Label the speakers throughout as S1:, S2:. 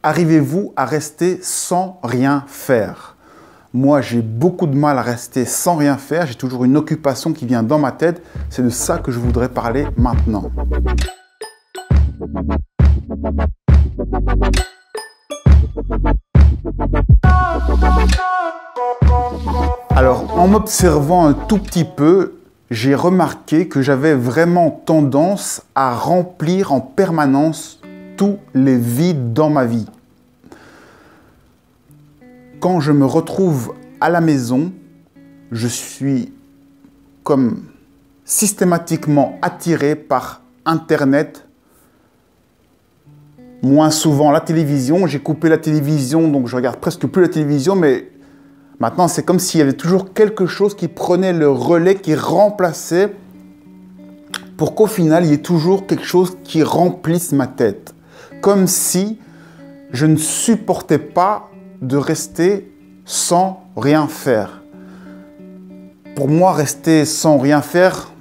S1: Arrivez-vous à rester sans rien faire? Moi, j'ai beaucoup de mal à rester sans rien faire. J'ai toujours une occupation qui vient dans ma tête. C'est de ça que je voudrais parler maintenant. Alors, en m'observant un tout petit peu, j'ai remarqué que j'avais vraiment tendance à remplir en permanence tous les vides dans ma vie. Quand je me retrouve à la maison, je suis comme systématiquement attiré par Internet, moins souvent la télévision. J'ai coupé la télévision, donc je regarde presque plus la télévision, mais maintenant c'est comme s'il y avait toujours quelque chose qui prenait le relais, qui remplaçait, pour qu'au final il y ait toujours quelque chose qui remplisse ma tête. Comme si je ne supportais pas de rester sans rien faire. Pour moi, rester sans rien faire,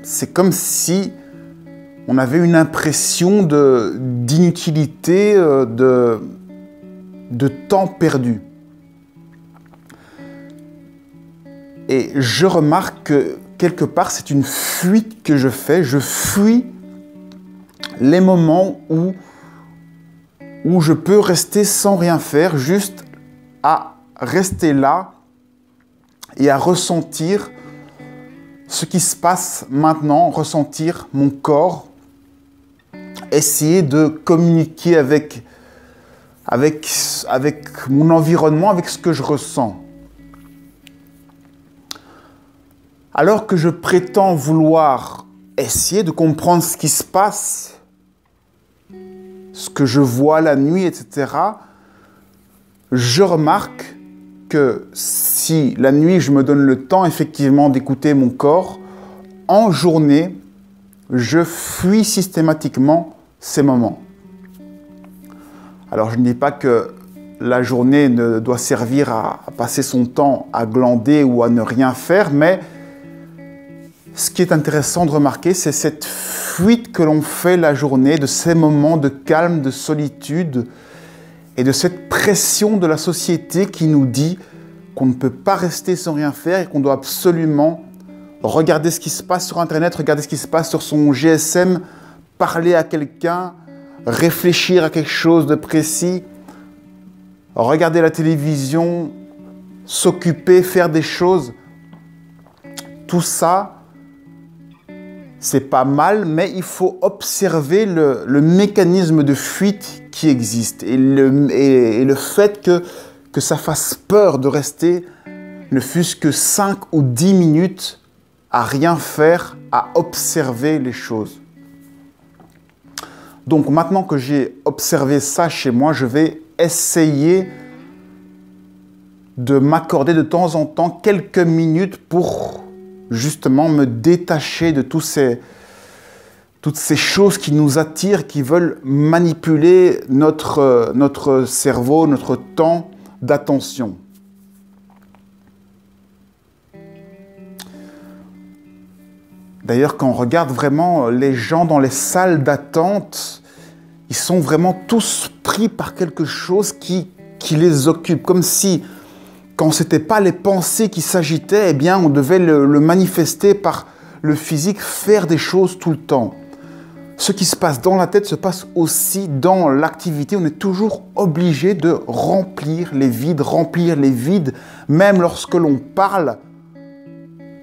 S1: c'est comme si on avait une impression d'inutilité, de temps perdu. Et je remarque que quelque part, c'est une fuite que je fais. Je fuis les moments où je peux rester sans rien faire, juste à rester là et à ressentir ce qui se passe maintenant, ressentir mon corps, essayer de communiquer avec mon environnement, avec ce que je ressens. Alors que je prétends vouloir essayer de comprendre ce qui se passe, ce que je vois la nuit, etc., je remarque que si la nuit, je me donne le temps effectivement d'écouter mon corps, en journée, je fuis systématiquement ces moments. Alors, je ne dis pas que la journée ne doit servir à passer son temps à glander ou à ne rien faire, mais ce qui est intéressant de remarquer, c'est cette fuite que l'on fait la journée, de ces moments de calme, de solitude et de cette pression de la société qui nous dit qu'on ne peut pas rester sans rien faire et qu'on doit absolument regarder ce qui se passe sur Internet, regarder ce qui se passe sur son GSM, parler à quelqu'un, réfléchir à quelque chose de précis, regarder la télévision, s'occuper, faire des choses. Tout ça, c'est pas mal, mais il faut observer le mécanisme de fuite qui existe et le fait que ça fasse peur de rester, ne fût-ce que 5 ou 10 minutes à rien faire, à observer les choses. Donc maintenant que j'ai observé ça chez moi, je vais essayer de m'accorder de temps en temps quelques minutes pour justement me détacher de toutes ces choses qui nous attirent, qui veulent manipuler notre cerveau, notre temps d'attention. D'ailleurs, quand on regarde vraiment les gens dans les salles d'attente, ils sont vraiment tous pris par quelque chose qui les occupe, comme si quand ce n'était pas les pensées qui s'agitaient, eh bien, on devait le manifester par le physique, faire des choses tout le temps. Ce qui se passe dans la tête se passe aussi dans l'activité. On est toujours obligé de remplir les vides. Même lorsque l'on parle,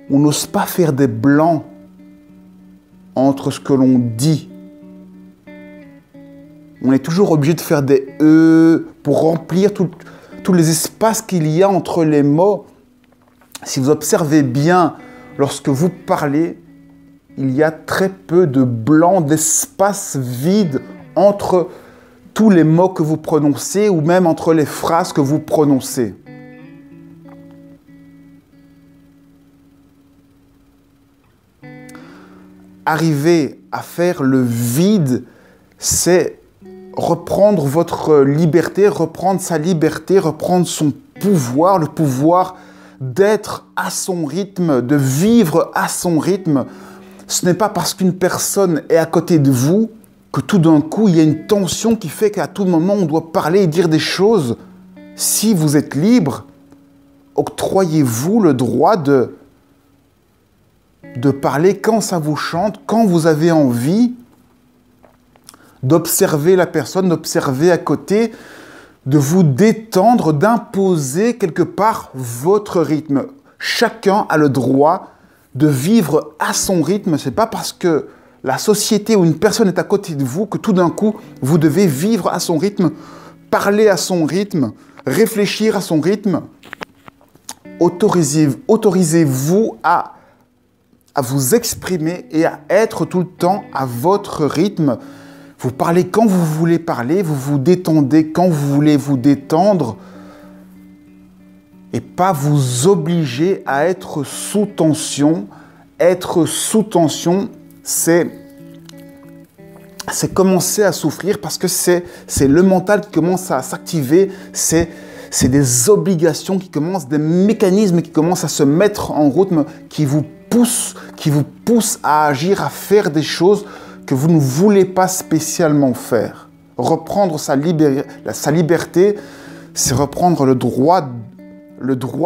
S1: on n'ose pas faire des blancs entre ce que l'on dit. On est toujours obligé de faire des « pour remplir tous les espaces qu'il y a entre les mots. Si vous observez bien, lorsque vous parlez, il y a très peu de blanc, d'espace vide entre tous les mots que vous prononcez ou même entre les phrases que vous prononcez. Arriver à faire le vide, c'est reprendre votre liberté, reprendre sa liberté, reprendre son pouvoir, le pouvoir d'être à son rythme, de vivre à son rythme. Ce n'est pas parce qu'une personne est à côté de vous que tout d'un coup, il y a une tension qui fait qu'à tout moment, on doit parler et dire des choses. Si vous êtes libre, octroyez-vous le droit de parler quand ça vous chante, quand vous avez envie, d'observer la personne, d'observer à côté, de vous détendre, d'imposer quelque part votre rythme. Chacun a le droit de vivre à son rythme. Ce n'est pas parce que la société ou une personne est à côté de vous que tout d'un coup, vous devez vivre à son rythme, parler à son rythme, réfléchir à son rythme. Autorisez-vous à vous exprimer et à être tout le temps à votre rythme. Vous parlez quand vous voulez parler, vous vous détendez quand vous voulez vous détendre et pas vous obliger à être sous tension. Être sous tension, c'est commencer à souffrir parce que c'est le mental qui commence à s'activer, c'est des obligations qui commencent, des mécanismes qui commencent à se mettre en route, qui vous poussent à agir, à faire des choses que vous ne voulez pas spécialement faire. Reprendre sa liberté, c'est reprendre le droit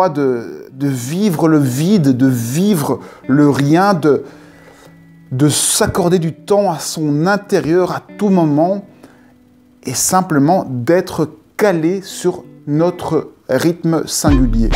S1: de vivre le vide, de vivre le rien, de s'accorder du temps à son intérieur à tout moment et simplement d'être calé sur notre rythme singulier.